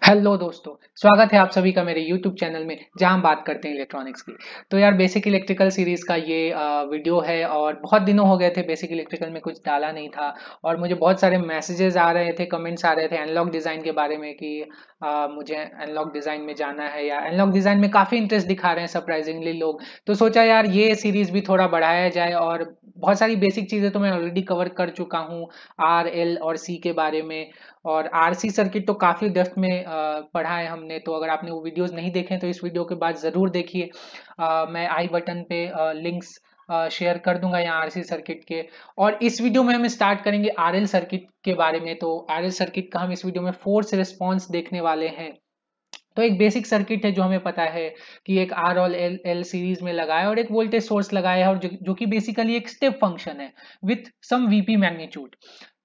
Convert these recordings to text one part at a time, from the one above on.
Hello दोस्तों, स्वागत है आप सभी का मेरे YouTube चैनल में जहां हम बात करते हैं इलेक्ट्रॉनिक्स की। तो यार बेसिक इलेक्ट्रिकल सीरीज का ये वीडियो है और बहुत दिनों हो गए थे बेसिक इलेक्ट्रिकल में कुछ डाला नहीं था। और मुझे बहुत सारे मैसेजेस आ रहे थे, कमेंट्स आ रहे थे एनालॉग डिज़ाइन के बारे में कि मुझे एनालॉग डिज़ाइन में जाना है या एनालॉग डिज़ाइन में काफ़ी इंटरेस्ट दिखा रहे हैं सरप्राइजिंगली लोग। तो सोचा यार ये सीरीज भी थोड़ा बढ़ाया जाए और बहुत सारी बेसिक चीज़ें तो मैं ऑलरेडी कवर कर चुका हूँ, आर एल और सी के बारे में। और आरसी सर्किट तो काफ़ी डेप्थ में पढ़ा है हमने। तो अगर आपने वो वीडियोस नहीं देखे तो इस वीडियो के बाद ज़रूर देखिए। मैं आई बटन पे लिंक्स शेयर कर दूंगा यहाँ आरसी सर्किट के। और इस वीडियो में हम स्टार्ट करेंगे आरएल सर्किट के बारे में। तो आरएल सर्किट का हम इस वीडियो में फोर्स रिस्पॉन्स देखने वाले हैं। तो एक बेसिक सर्किट है जो हमें पता है कि एक आर और एल सीरीज में लगाया और एक वोल्टेज सोर्स लगाया है और जो कि बेसिकली एक स्टेप फंक्शन है with some VP magnitude.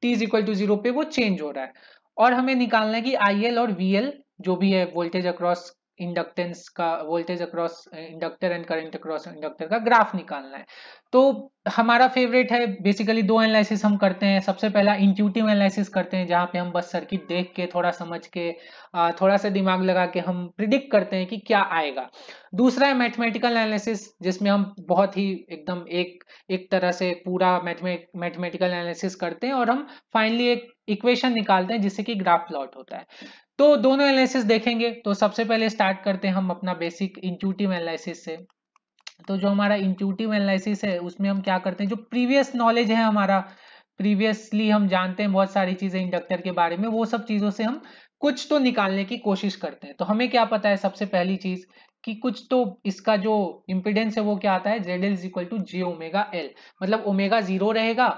T is equal to zero पे वो चेंज हो रहा है और हमें निकालना है कि आई एल और वी एल जो भी है वोल्टेज अक्रॉस इंडक्टेंस का, voltage across inductor and current across inductor का ग्राफ निकालना है। तो हमारा फेवरेट है, बेसिकली दो एनालिसिस हम करते हैं। सबसे पहला इंट्यूटिव एनालिसिस करते हैं जहां पे हम बस सर्किट देख के थोड़ा समझ के थोड़ा सा दिमाग लगा के हम प्रिडिक्ट करते हैं कि क्या आएगा। दूसरा है मैथमेटिकल एनालिसिस जिसमें हम बहुत ही एकदम एक एक तरह से पूरा मैथमेटिकल एनालिसिस करते हैं और हम फाइनली एक इक्वेशन निकालते हैं जिससे कि ग्राफ प्लॉट होता है। तो दोनों एनालिसिस देखेंगे। तो सबसे पहले स्टार्ट करते हैं हम अपना बेसिक इंट्यूटिव एनालिसिस से। तो जो हमारा इंट्यूटिव एनालिसिस है उसमें हम क्या करते हैं, जो प्रीवियस नॉलेज है हमारा, प्रीवियसली हम जानते हैं बहुत सारी चीजें इंडक्टर के बारे में, वो सब चीजों से हम कुछ तो निकालने की कोशिश करते हैं। तो हमें क्या पता है, सबसे पहली चीज कि कुछ तो इसका जो इम्पिडेंस है वो क्या आता है, Z L is equal to J omega L. मतलब ओमेगा जीरो रहेगा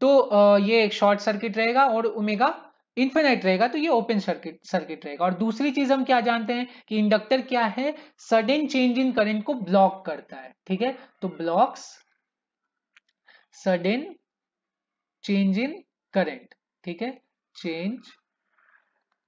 तो ये एक शॉर्ट सर्किट रहेगा और ओमेगा इन्फिनाइट रहेगा तो ये ओपन सर्किट सर्किट रहेगा। और दूसरी चीज हम क्या जानते हैं कि इंडक्टर क्या है, सडन चेंज इन करंट को ब्लॉक करता है। ठीक है, तो blocks sudden change in current. ठीक है, चेंज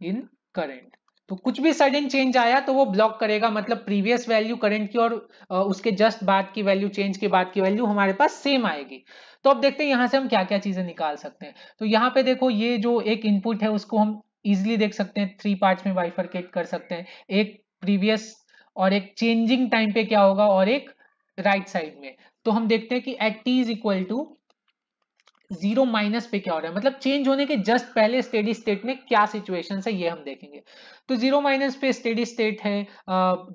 इन करंट। तो कुछ भी सडन चेंज आया तो वो ब्लॉक करेगा, मतलब प्रीवियस वैल्यू करंट की और उसके जस्ट बाद की वैल्यू, चेंज के बाद की वैल्यू हमारे पास सेम आएगी। तो अब देखते हैं यहां से हम क्या क्या चीजें निकाल सकते हैं। तो यहाँ पे देखो, ये जो एक इनपुट है उसको हम इजिली देख सकते हैं, थ्री पार्ट्स में बाइफरकेट कर सकते हैं। एक प्रीवियस और एक चेंजिंग टाइम पे क्या होगा और एक राइट साइड में। तो हम देखते हैं कि at t is equal to zero minus पे क्या हो रहा है, मतलब चेंज होने के जस्ट पहले स्टेडी स्टेट में क्या सिचुएशन है ये हम देखेंगे। तो जीरो माइनस पे स्टेडी स्टेट है,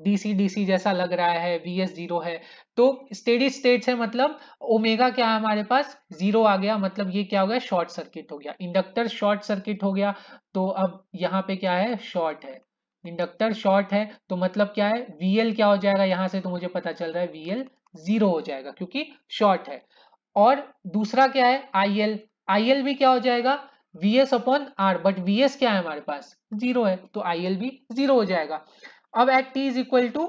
डीसी डीसी जैसा लग रहा है, वीएस जीरो है। तो स्टेडी स्टेट है मतलब ओमेगा क्या है हमारे पास, जीरो आ गया, मतलब ये क्या हो गया, शॉर्ट सर्किट हो गया, इंडक्टर शॉर्ट सर्किट हो गया। तो अब यहाँ पे क्या है, शॉर्ट है, इंडक्टर शॉर्ट है तो मतलब क्या है, वीएल क्या हो जाएगा यहां से, तो मुझे पता चल रहा है वीएल जीरो हो जाएगा क्योंकि शॉर्ट है। और दूसरा क्या है, आईएल, आईएल भी क्या हो जाएगा, VS upon R, but VS क्या है हमारे पास, जीरो है, तो आईएल भी जीरो हो जाएगा। अब at t is equal to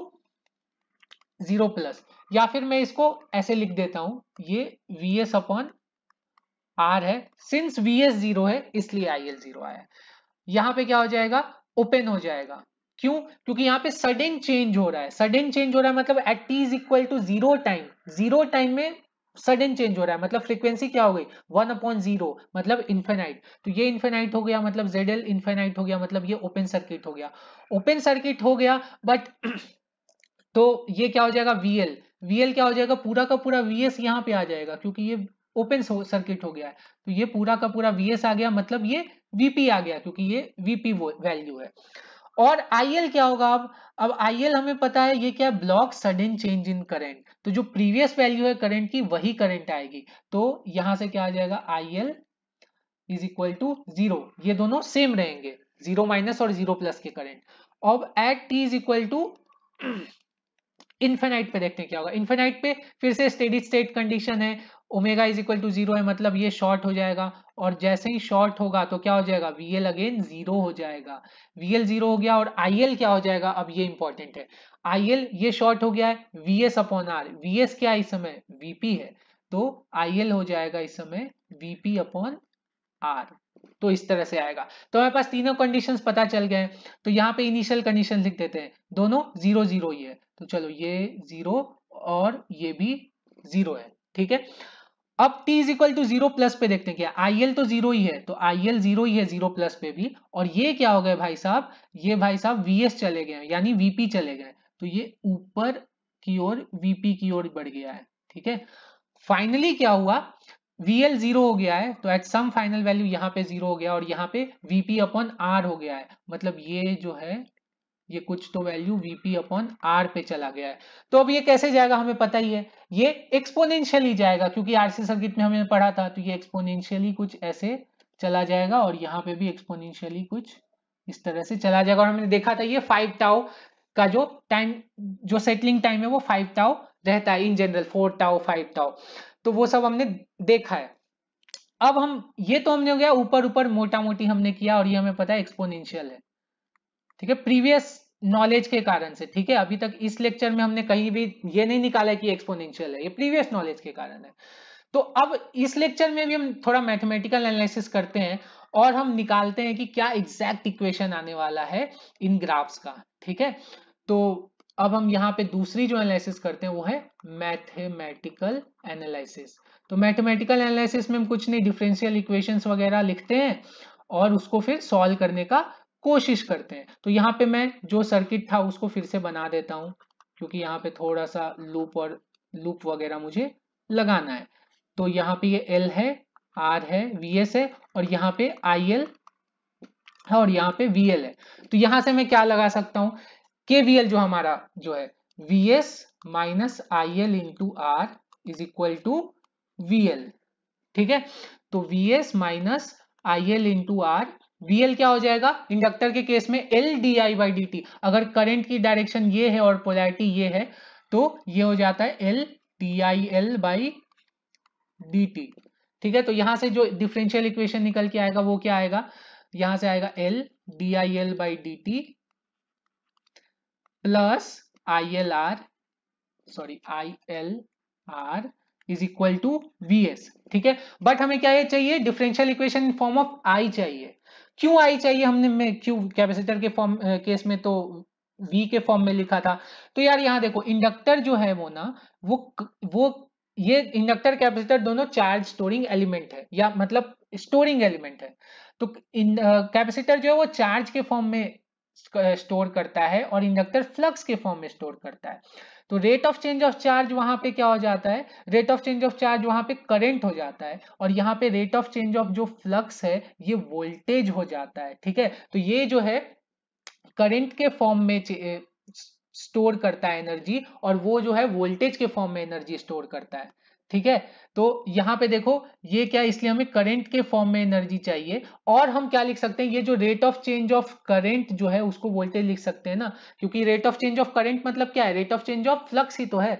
zero plus, या फिर मैं इसको ऐसे लिख देता हूं, ये वीएस अपॉन आर है, सिंस वीएस जीरो है इसलिए आईएल जीरो आया। यहां पे क्या हो जाएगा, ओपन हो जाएगा। क्यों, क्योंकि यहाँ पे सडन चेंज हो रहा है, सडन चेंज हो रहा है मतलब at t is equal to zero time, zero time में सडन चेंज हो रहा है, मतलब फ्रीक्वेंसी क्या हो गई, वन अपॉन जीरो, मतलब इन्फेनाइट। तो ये इन्फेनाइट हो गया, मतलब जेड एल इन्फेनाइट हो गया, मतलब ये ओपन सर्किट हो गया, ओपन सर्किट हो गया। बट तो ये क्या हो जाएगा, वीएल, वीएल क्या हो जाएगा, पूरा का पूरा वीएस यहाँ पे आ जाएगा क्योंकि ये ओपन सर्किट हो गया है। तो ये पूरा का पूरा वीएस आ गया, मतलब ये वीपी आ गया क्योंकि ये वीपी वैल्यू है। और आईएल क्या होगा, अब आईएल हमें पता है ये क्या, block sudden change in current. तो जो प्रीवियस वैल्यू है करंट की वही करंट आएगी। तो यहां से क्या आ जाएगा, IL is equal to zero, ये दोनों सेम रहेंगे, जीरो माइनस और जीरो प्लस के करंट। अब at t is equal to infinite पे देखते हैं क्या होगा, इन्फेनाइट पे फिर से स्टेडी स्टेट कंडीशन है, omega is equal to zero है, मतलब ये शॉर्ट हो जाएगा। और जैसे ही शॉर्ट होगा तो क्या हो जाएगा, वीएल अगेन जीरो हो जाएगा, वीएल जीरो हो गया। और आईएल क्या हो जाएगा, अब ये इंपॉर्टेंट है, आईएल ये शॉर्ट हो गया है, वीएस अपॉन आर, वीएस क्या इस समय वीपी है, तो आईएल हो जाएगा इस समय वीपी अपॉन आर। तो इस तरह से आएगा। तो हमारे पास तीनों कंडीशंस पता चल गए। तो यहाँ पे इनिशियल कंडीशन लिख देते हैं, दोनों जीरो जीरो ही है, तो चलो ये जीरो और ये भी जीरो है। ठीक है, अब t is equal to 0 plus पे देखते हैं क्या, IL तो 0 ही है, तो IL 0 ही है 0 प्लस पे भी, और ये क्या हो गए भाई साहब, ये भाई साहब VS चले गए यानी VP चले गए, तो ये ऊपर की ओर VP की ओर बढ़ गया है। ठीक है, फाइनली क्या हुआ, VL 0 हो गया है, तो एट सम फाइनल वैल्यू यहाँ पे 0 हो गया और यहाँ पे VP अपॉन R हो गया है, मतलब ये जो है ये कुछ तो वैल्यू VP अपॉन R पे चला गया है। तो अब ये कैसे जाएगा हमें पता ही है, ये एक्सपोनेंशियली जाएगा, क्योंकि RC सर्किट में हमने पढ़ा था, तो ये एक्सपोनेंशियली कुछ ऐसे चला जाएगा और यहाँ पे भी एक्सपोनेंशियली कुछ इस तरह से चला जाएगा। और हमने देखा था ये 5 टाउ का जो टाइम, जो सेटलिंग टाइम है वो 5 टाउ रहता है इन जनरल, 4 टाउ 5 टाउ, तो वो सब हमने देखा है। अब हम ये तो हमने हो गया ऊपर ऊपर मोटा मोटी हमने किया, और ये हमें पता है एक्सपोनेंशियल है। ठीक है, प्रीवियस नॉलेज के कारण से। ठीक है, अभी तक इस लेक्चर में हमने कहीं भी ये नहीं निकाला कि एक्सपोनेंशियल है, ये प्रीवियस नॉलेज के कारण है। तो अब इस लेक्चर में भी हम थोड़ा मैथमेटिकल एनालिसिस करते हैं और हम निकालते हैं कि क्या एग्जैक्ट इक्वेशन आने वाला है इन ग्राफ्स का। ठीक है, तो अब हम यहाँ पे दूसरी जो एनालिसिस करते हैं वो है मैथमेटिकल एनालिसिस। तो मैथमेटिकल एनालिसिस में हम कुछ नहीं, डिफरेंशियल इक्वेशंस वगैरह लिखते हैं और उसको फिर सॉल्व करने का कोशिश करते हैं। तो यहाँ पे मैं जो सर्किट था उसको फिर से बना देता हूँ, क्योंकि यहाँ पे थोड़ा सा लूप और लूप वगैरह मुझे लगाना है। तो यहाँ पे ये L है, R है, VS है, और यहाँ पे IL है और यहाँ पे VL है। तो यहाँ से मैं क्या लगा सकता हूँ, KVL जो हमारा जो है VS minus IL into R is equal to VL। ठीक है, तो VS minus IL into R, VL क्या हो जाएगा, इंडक्टर के केस में L di बाई dt, अगर करंट की डायरेक्शन ये है और पोलैरिटी ये है तो ये हो जाता है L DIL बाई dt। ठीक है, तो यहां से जो डिफरेंशियल इक्वेशन निकल के आएगा वो क्या आएगा, यहां से आएगा L DIL by dt plus ILR, sorry ILR is equal to VS। ठीक है, बट हमें क्या ये चाहिए, differential equation in form of I चाहिए। क्यों I चाहिए, हमने में क्यों कैपेसिटर के फॉर्म केस में तो V के फॉर्म में लिखा था। तो यार यहाँ देखो इंडक्टर जो है वो ना, वो ये इंडक्टर कैपेसिटर दोनों चार्ज स्टोरिंग एलिमेंट है, या मतलब स्टोरिंग एलिमेंट है। तो कैपेसिटर जो है वो चार्ज के फॉर्म में स्टोर करता है और इंडक्टर फ्लक्स के फॉर्म में स्टोर करता है। तो rate of change of charge वहां पे क्या हो जाता है, rate of change of charge वहां पे करंट हो जाता है, और यहाँ पे रेट ऑफ चेंज ऑफ जो फ्लक्स है ये वोल्टेज हो जाता है। ठीक है, तो ये जो है करंट के फॉर्म में स्टोर करता है एनर्जी, और वो जो है वोल्टेज के फॉर्म में एनर्जी स्टोर करता है। ठीक है, तो यहाँ पे देखो ये क्या, इसलिए हमें करंट के फॉर्म में एनर्जी चाहिए, और हम क्या लिख सकते हैं, ये जो rate of change of current जो है उसको वोल्टेज लिख सकते हैं ना, क्योंकि rate of change of current मतलब क्या है, rate of change of flux ही तो है।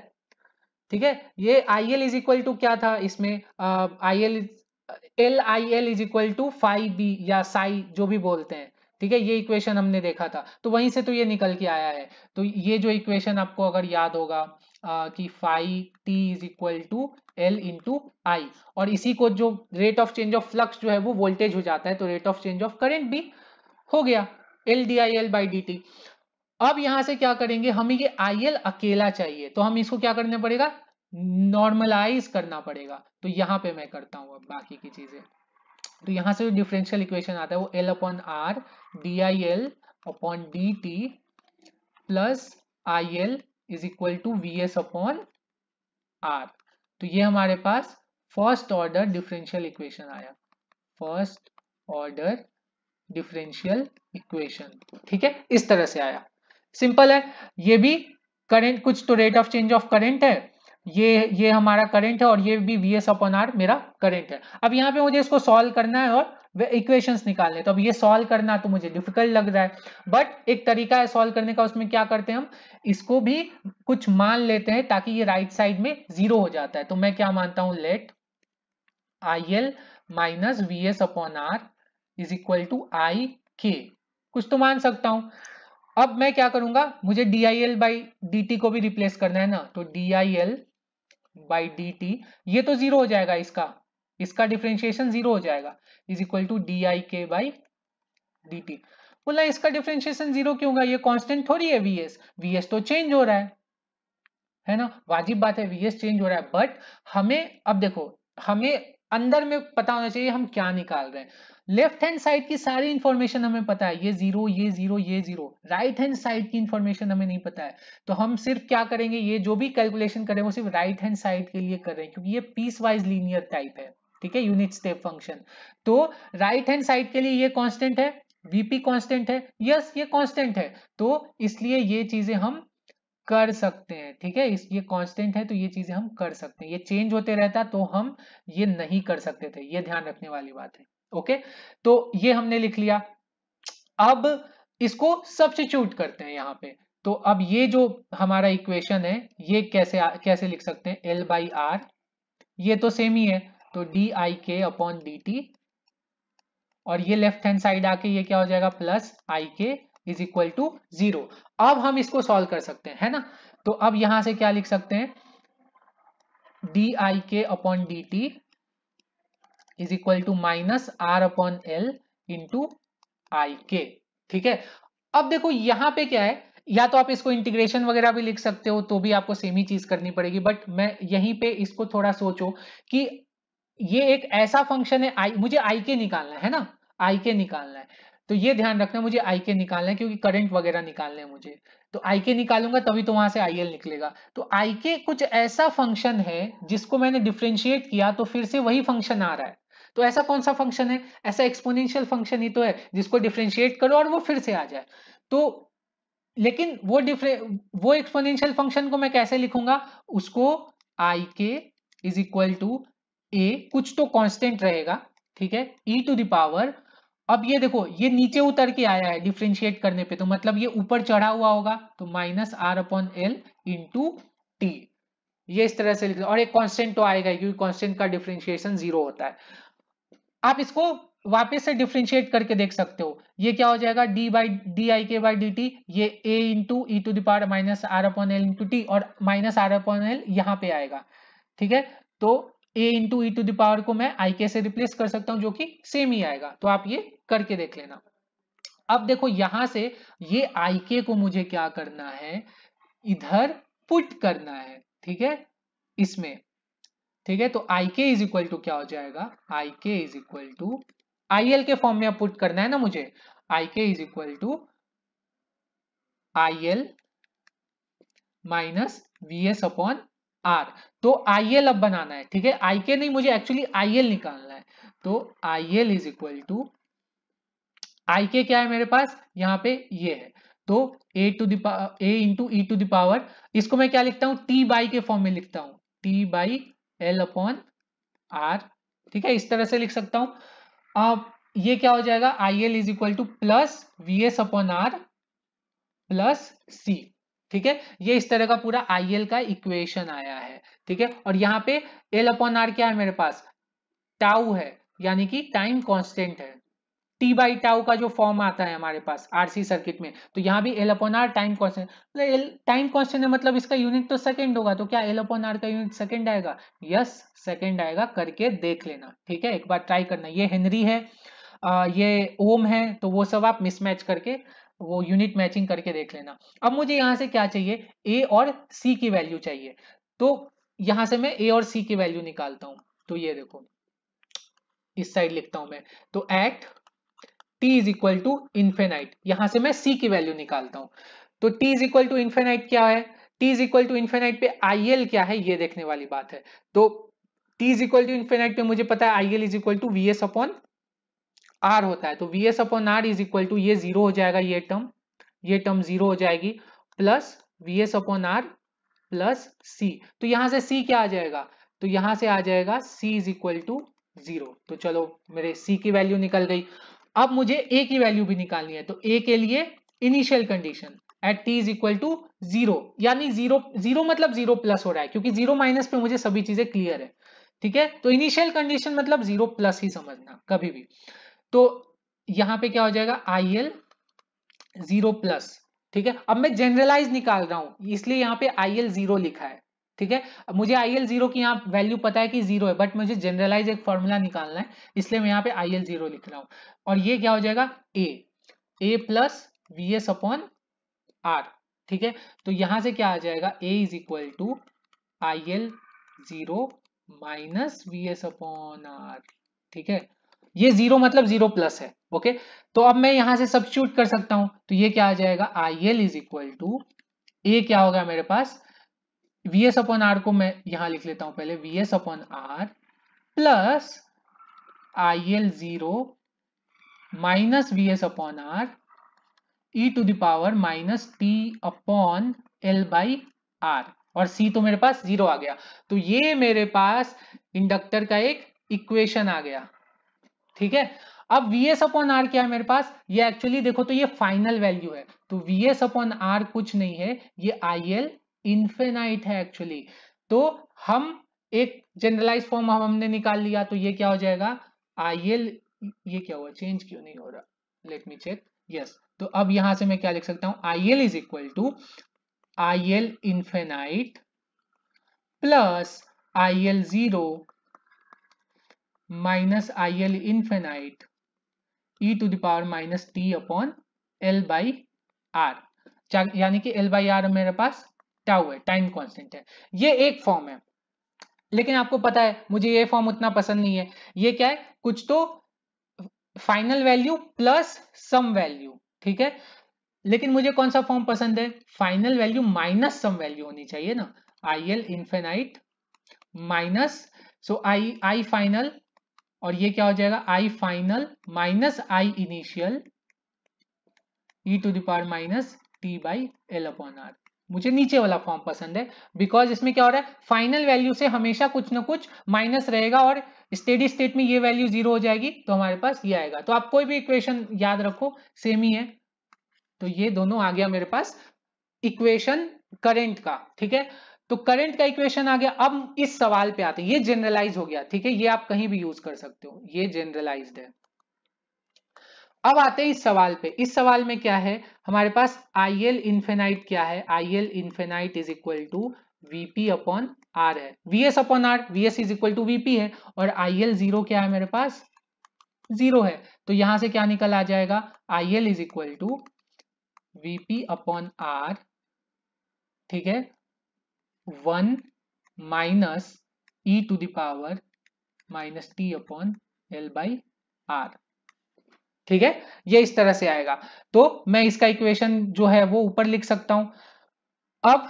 ठीक है, ये IL इज इक्वल टू क्या था इसमें, IL LIL is equal to phi B या साई जो भी बोलते हैं। ठीक है, ये इक्वेशन हमने देखा था, तो वहीं से तो ये निकल के आया है। तो ये जो इक्वेशन आपको अगर याद होगा कि phi T is equal to L into I, और इसी को जो rate of change of flux जो है वो वोल्टेज हो जाता है, तो rate of change of current भी हो गया L DIL बाई dt। अब यहां से क्या करेंगे, हमें ये IL अकेला चाहिए, तो हम इसको क्या करना पड़ेगा, नॉर्मलाइज करना पड़ेगा। तो यहां पे मैं करता हूं अब बाकी की चीजें। तो यहां से जो डिफरेंशियल इक्वेशन आता है वो L upon R DIL upon dt plus IL is equal to VS upon R। तो ये हमारे पास फर्स्ट ऑर्डर डिफरेंशियल इक्वेशन आया, फर्स्ट ऑर्डर डिफरेंशियल इक्वेशन। ठीक है, इस तरह से आया, सिंपल है। ये भी करंट, कुछ तो rate of change of current है, ये हमारा करंट है, और ये भी VS अपॉन R मेरा करंट है। अब यहाँ पे मुझे इसको सॉल्व करना है और इक्वेशंस निकालने, तो अब ये सॉल्व करना तो मुझे डिफिकल्ट लग रहा है, बट एक तरीका है सॉल्व करने का। उसमें क्या करते हैं, हम इसको भी कुछ मान लेते हैं ताकि ये राइट साइड में 0 हो जाता है। तो मैं क्या मानता हूं, let IL minus VS upon R is equal to IK, कुछ तो मान सकता हूं। अब मैं क्या करूंगा, मुझे DIL बाई dt को भी रिप्लेस करना है ना, तो DIL बाई dt ये तो 0 हो जाएगा, इसका डिफरेंशिएशन 0 हो जाएगा, is equal to DIK by dt। बोला इसका डिफरेंशिएशन 0 क्यों होगा, ये कांस्टेंट थोड़ी है VS तो चेंज हो रहा है ना, वाजिब बात है VS चेंज हो रहा है, बट हमें अब देखो हमें अंदर में पता होना चाहिए हम क्या निकाल रहे हैं। लेफ्ट हैंड साइड की सारी इंफॉर्मेशन हमें पता है, ये जीरो ये जीरो ये जीरो। राइट हैंड साइड की इंफॉर्मेशन हमें नहीं पता है, तो हम सिर्फ क्या करेंगे, ये जो भी कैलकुलेशन करें वो सिर्फ राइट हैंड साइड के लिए कर रहे हैं, क्योंकि ये पीस वाइज लीनियर टाइप है, ठीक है, यूनिट स्टेप फंक्शन। तो राइट हैंड साइड के लिए ये कांस्टेंट है, वीपी कांस्टेंट है, यस ये कांस्टेंट है, तो इसलिए ये चीजें हम कर सकते हैं, ठीक है। इस ये कांस्टेंट है तो ये चीजें हम कर सकते हैं, ये चेंज होते रहता तो हम ये नहीं कर सकते थे, ये ध्यान रखने वाली बात है। ओके, तो ये हमने लिख लिया। अब इसको सब्स्टिट्यूट करते हैं यहाँ पे। तो अब ये जो हमारा इक्वेशन है ये कैसे लिख सकते हैं, एल बाई आर, ये तो सेम ही है, तो डी आई के अपॉन डी टी, और ये लेफ्ट हैंड साइड आके ये क्या हो जाएगा, plus I K is equal to 0। अब हम इसको सॉल्व कर सकते हैं, है ना। तो अब यहां से क्या लिख सकते हैं, डी आई के upon D T is equal to minus R upon L into I के, ठीक है। अब देखो यहां पे क्या है, या तो आप इसको इंटीग्रेशन वगैरह भी लिख सकते हो, तो भी आपको सेम ही चीज करनी पड़ेगी, बट मैं यहीं पे इसको थोड़ा सोचो कि ये एक ऐसा फंक्शन है, मुझे आई के निकालना है ना, आई के निकालना है, तो ये ध्यान रखना मुझे आई के निकालना है, क्योंकि करंट वगैरह निकालने हैं मुझे, तो आई के निकालूंगा तभी तो वहां से आई एल निकलेगा। तो आई के कुछ ऐसा फंक्शन है जिसको मैंने डिफ्रेंशिएट किया तो फिर से वही फंक्शन आ रहा है। तो ऐसा कौन सा फंक्शन है, ऐसा एक्सपोनेंशियल फंक्शन ही तो है जिसको डिफ्रेंशिएट करो और वो फिर से आ जाए। तो लेकिन वो एक्सपोनेंशियल फंक्शन को मैं कैसे लिखूंगा, उसको आई के इज इक्वल टू ए, कुछ तो कांस्टेंट रहेगा, ठीक है, ई टू द पावर। अब ये देखो ये नीचे उतर के आया है डिफ्रेंशिएट करने पे, तो मतलब ये ऊपर चढ़ा हुआ होगा, तो minus R upon L into t, ये इस तरह से लिख, और एक कांस्टेंट तो आएगा क्योंकि कांस्टेंट का डिफ्रेंशिएशन 0 होता है। आप इसको वापस से डिफ्रेंशिएट करके देख सकते हो, ये क्या हो जाएगा, डी बाई डी आई के बाई डी टी, ये A into E to the power minus R upon L into T, और माइनस आर अपॉन एल यहाँ पे आएगा, ठीक है। तो A into E to the power को मैं आई के से रिप्लेस कर सकता हूँ, जो कि सेम ही आएगा, तो आप ये करके देख लेना। अब देखो यहां से ये आई के को मुझे क्या करना है, इधर पुट करना है, ठीक है, इसमें, ठीक है। तो आई के इज इक्वल टू क्या हो जाएगा, I K is equal to I L के फॉर्म में अब पुट करना है ना मुझे, I K is equal to I L minus V S upon R. तो आई एल अब बनाना है, ठीक है, आई के नहीं, मुझे एक्चुअली आई एल निकालना है। तो I L is equal to, I के क्या है मेरे पास यहाँ पे, ये है, तो A to A into E to the power, इसको मैं क्या लिखता हूँ, टी बाई के फॉर्म में लिखता हूँ, t by L upon R, ठीक है, इस तरह से लिख सकता हूं। अब ये क्या हो जाएगा, I L is equal to plus V S upon R plus C, ठीक है, ये इस तरह का पूरा आई एल का इक्वेशन आया है, ठीक है। और यहाँ पे एल अपॉन आर क्या है मेरे पास, टाउ है, यानी कि टाइम कांस्टेंट है, टी बाई टाउ का जो फॉर्म आता है हमारे पास आरसी सर्किट में, तो यहाँ भी L upon R time constant, time constant है मतलब इसका यूनिट तो सेकंड होगा, तो क्या एल अपॉन आर का यूनिट सेकंड आएगा, यस सेकंड आएगा, करके देख लेना, ठीक है, एक बार ट्राई करना। ये हेनरी है, ये ओम है, तो वो सब आप मिसमैच करके वो यूनिट मैचिंग करके देख लेना। अब मुझे यहाँ से क्या चाहिए, ए और सी की वैल्यू चाहिए, तो यहाँ से मैं ए और सी की वैल्यू निकालता हूँ। तो ये देखो इस साइड लिखता हूं मैं, तो at t is equal to infinite, यहां से मैं c की वैल्यू निकालता हूं। तो t is equal to infinite क्या है, t is equal to infinite पे IL क्या है ये देखने वाली बात है। तो t is equal to infinite पे मुझे पता है IL is equal to VS upon R होता है, तो VS upon R is equal to ये 0 हो जाएगा, ये टर्म 0 हो जाएगी, plus VS upon R plus C, तो यहां से C क्या आ जाएगा, तो यहां से आ जाएगा C इज इक्वल टू 0। तो चलो मेरे C की वैल्यू निकल गई। अब मुझे A की वैल्यू भी निकालनी है, तो A के लिए initial condition at t is equal to 0, यानी 0 मतलब 0 प्लस हो रहा है, क्योंकि 0 माइनस पे मुझे सभी चीजें क्लियर है, ठीक है। तो इनिशियल कंडीशन मतलब 0 प्लस ही समझना कभी भी। तो यहां पे क्या हो जाएगा, IL 0 प्लस, ठीक है। अब मैं जनरलाइज निकाल रहा हूं, इसलिए यहाँ पे IL 0 लिखा है, ठीक है। अब मुझे IL 0 की यहाँ वैल्यू पता है कि 0 है, बट मुझे जनरलाइज एक फॉर्मूला निकालना है, इसलिए मैं यहाँ पे IL 0 लिख रहा हूँ। और ये क्या हो जाएगा, ए प्लस VS अपॉन R, ठीक है। तो यहां से क्या आ जाएगा, A is equal to IL 0 minus V S upon R, ठीक है। ये जीरो मतलब जीरो प्लस है, ओके। तो अब मैं यहां से सब्स्टिट्यूट कर सकता हूं, तो ये क्या आ जाएगा, I L is equal to, A क्या होगा मेरे पास, वी एस अपॉन आर को मैं यहां लिख लेता हूं पहले, V S upon R plus I L zero minus V S upon R E to the power minus T upon L by R, और सी तो मेरे पास जीरो आ गया। तो ये मेरे पास इंडक्टर का एक इक्वेशन आ गया, ठीक है। अब Vs अपॉन आर क्या है मेरे पास, ये एक्चुअली देखो तो ये फाइनल वैल्यू है, तो Vs अपॉन आर कुछ नहीं है, ये IL इन्फिनाइट है एक्चुअली। तो हम एक जनरलाइज फॉर्म हमने निकाल लिया, तो ये क्या हो जाएगा, IL, ये क्या हुआ, चेंज क्यों नहीं हो रहा, लेट मी चेक, यस। तो अब यहां से मैं क्या लिख सकता हूं, IL is equal to IL infinite plus IL zero minus IL infinite e to the power minus T upon L by R, यानी कि एल बाई आर मेरे पास टाउ है, टाइम कांस्टेंट है। ये एक फॉर्म है, लेकिन आपको पता है मुझे ये फॉर्म उतना पसंद नहीं है। ये क्या है, कुछ तो final value plus some value, ठीक है। लेकिन मुझे कौन सा फॉर्म पसंद है, final value minus some value होनी चाहिए ना, I L infinite minus, so I final, और ये क्या हो जाएगा, I final minus I initial E to the power minus T by L upon R. मुझे नीचे वाला फॉर्म पसंद है, बिकॉज इसमें क्या हो रहा है, फाइनल वैल्यू से हमेशा कुछ ना कुछ माइनस रहेगा, और स्टेडी स्टेट में ये वैल्यू जीरो हो जाएगी, तो हमारे पास ये आएगा। तो आप कोई भी इक्वेशन याद रखो सेम ही है। तो ये दोनों आ गया मेरे पास इक्वेशन करंट का, ठीक है। तो करंट का इक्वेशन आ गया। अब इस सवाल पे आते हैं, ये जनरलाइज हो गया, ठीक है, ये आप कहीं भी यूज कर सकते हो, ये जनरलाइज्ड है। अब आते हैं इस सवाल पे। इस सवाल में क्या है हमारे पास, आई एल इन्फिनाइट क्या है, I L infinite is equal to VP upon R है, VS upon R, VS is equal to VP है, और आई एल जीरो क्या है मेरे पास, जीरो है। तो यहां से क्या निकल आ जाएगा, I L is equal to VP upon R, ठीक है, 1 minus e to the power minus T upon L by R, ठीक है। ये इस तरह से आएगा। तो मैं इसका इक्वेशन जो है वो ऊपर लिख सकता हूं। अब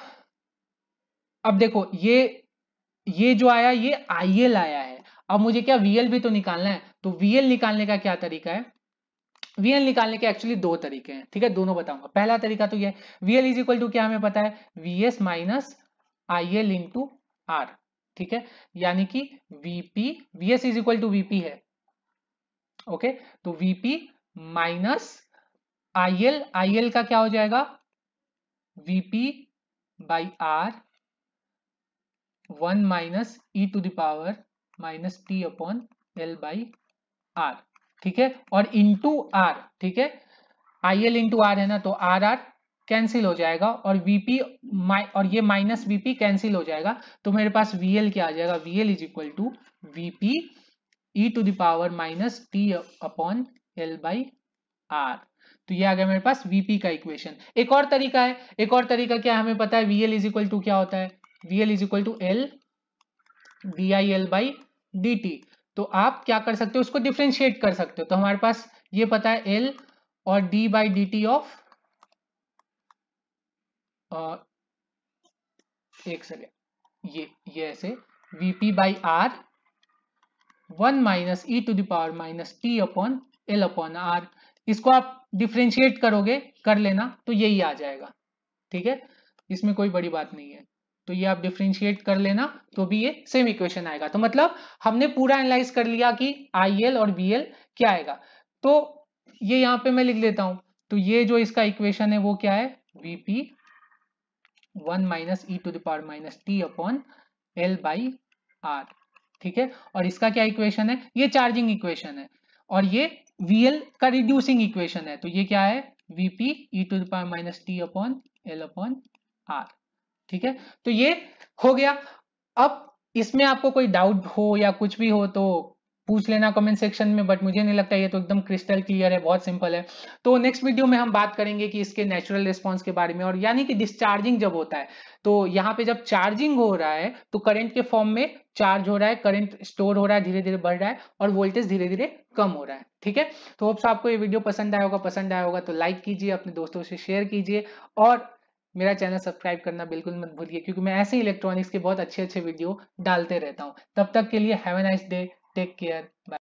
अब देखो, ये जो आया ये आईएल आया है। अब मुझे क्या वीएल भी तो निकालना है, तो वीएल निकालने का क्या तरीका है, वीएल निकालने के एक्चुअली दो तरीके हैं, ठीक है, दोनों बताऊंगा। पहला तरीका तो ये वीएल इज इक्वल टू क्या हमें पता है, VS minus IL into R, ठीक है। यानी कि VP, VS is equal to VP है, ओके। तो वीपी माइनस आईएल, आईएल का क्या हो जाएगा, VP by R 1 minus e to the power minus T upon L by R, ठीक है, और इंटू आर, ठीक है, आईएल इंटू आर है ना, तो आर आर कैंसिल हो जाएगा, और वीपी और ये माइनस वीपी कैंसिल हो जाएगा। तो मेरे पास वीएल क्या आ जाएगा, VL is equal to VP e to the power minus T upon L by R. तो ये आ गया मेरे पास वीपी का इक्वेशन। एक और तरीका है, एक और तरीका क्या है, हमें पता है वीएल इज इक्वल टू क्या होता है, VL is equal to L D I L by D T. तो आप क्या कर सकते हो, उसको डिफ्रेंशिएट कर सकते हो। तो हमारे पास ये पता है एल और D by D T of, एक सेकेंड, ये ऐसे VP by R 1 minus e to the power minus T upon L upon R. इसको आप डिफ्रेंशिएट करोगे, कर लेना, तो यही आ जाएगा, ठीक है, इसमें कोई बड़ी बात नहीं है। तो ये आप डिफ्रेंशिएट कर लेना, तो भी ये सेम इक्वेशन आएगा। तो मतलब हमने पूरा एनालाइज कर लिया कि आईएल और बीएल क्या आएगा। तो ये यहाँ पे मैं लिख लेता हूं। तो ये जो इसका इक्वेशन है वो क्या है, VP 1 minus e to the power minus T upon L by R, ठीक है। और इसका क्या इक्वेशन है, ये चार्जिंग इक्वेशन है, और ये वीएल का रिड्यूसिंग इक्वेशन है। तो ये क्या है, VP e to the power minus T upon L upon R, ठीक है। तो ये हो गया। अब इसमें आपको कोई डाउट हो या कुछ भी हो तो पूछ लेना कमेंट सेक्शन में, बट मुझे नहीं लगता, ये तो एकदम क्रिस्टल क्लियर है, बहुत सिंपल है। तो नेक्स्ट वीडियो में हम बात करेंगे कि इसके नेचुरल रिस्पॉन्स के बारे में, और यानी कि डिस्चार्जिंग जब होता है तो यहाँ पे जब चार्जिंग हो रहा है तो करंट के फॉर्म में चार्ज हो रहा है, करंट स्टोर हो रहा है, धीरे धीरे बढ़ रहा है, और वोल्टेज धीरे धीरे कम हो रहा है। ठीक है, तो होप्स आपको ये वीडियो पसंद आया होगा तो लाइक कीजिए, अपने दोस्तों से शेयर कीजिए, और मेरा चैनल सब्सक्राइब करना बिल्कुल मत भूलिए, क्योंकि मैं ऐसे इलेक्ट्रॉनिक्स के बहुत अच्छे अच्छे वीडियो डालते रहता हूँ। तब तक के लिए have a nice day, take care, bye.